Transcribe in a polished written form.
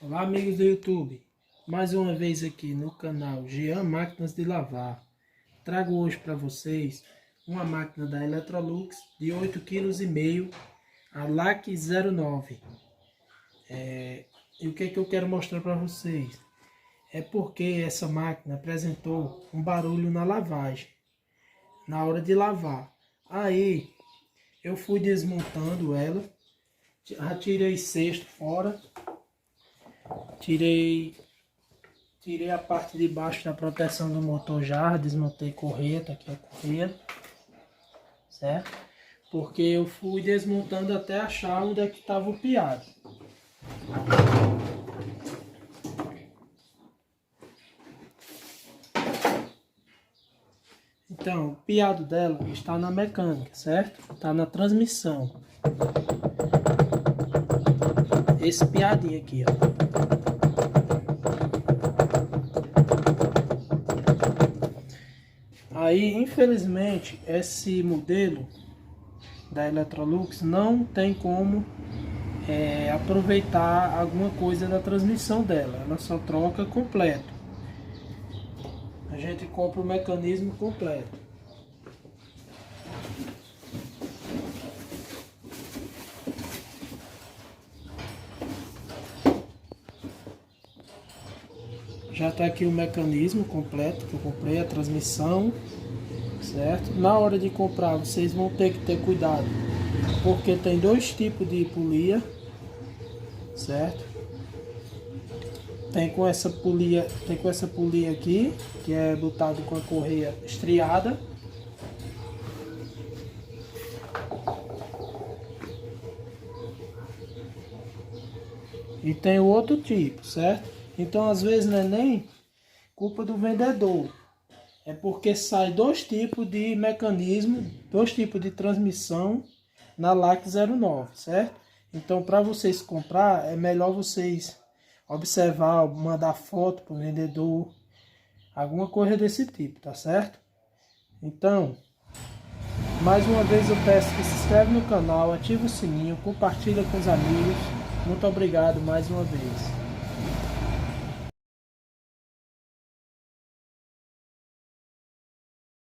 Olá, amigos do YouTube, mais uma vez aqui no canal Jean Máquinas de Lavar. Trago hoje para vocês uma máquina da Electrolux de 8,5 kg, a LAC 09. E o que é que eu quero mostrar para vocês? É porque essa máquina apresentou um barulho na lavagem, na hora de lavar. Aí eu fui desmontando ela, já tirei cesto fora. Tirei a parte de baixo da proteção do motor já, desmontei correia, tá aqui a correia, certo? Porque eu fui desmontando até achar onde é que estava o piado. Então, o piado dela está na mecânica, certo? Está na transmissão. Esse piadinho aqui, ó. Aí, infelizmente, esse modelo da Electrolux não tem como aproveitar alguma coisa da transmissão dela. Ela só troca completo. A gente compra o mecanismo completo. Já está aqui o mecanismo completo que eu comprei, a transmissão, certo? Na hora de comprar, vocês vão ter que ter cuidado, porque tem dois tipos de polia, certo? Tem com essa polia aqui, que é botado com a correia estriada. E tem o outro tipo, certo? Então, às vezes, não é nem culpa do vendedor. É porque sai dois tipos de mecanismo, dois tipos de transmissão na LAC 09, certo? Então, para vocês comprar, é melhor vocês observar, mandar foto para o vendedor, alguma coisa desse tipo, tá certo? Então, mais uma vez eu peço que se inscreve no canal, ativa o sininho, compartilha com os amigos. Muito obrigado mais uma vez.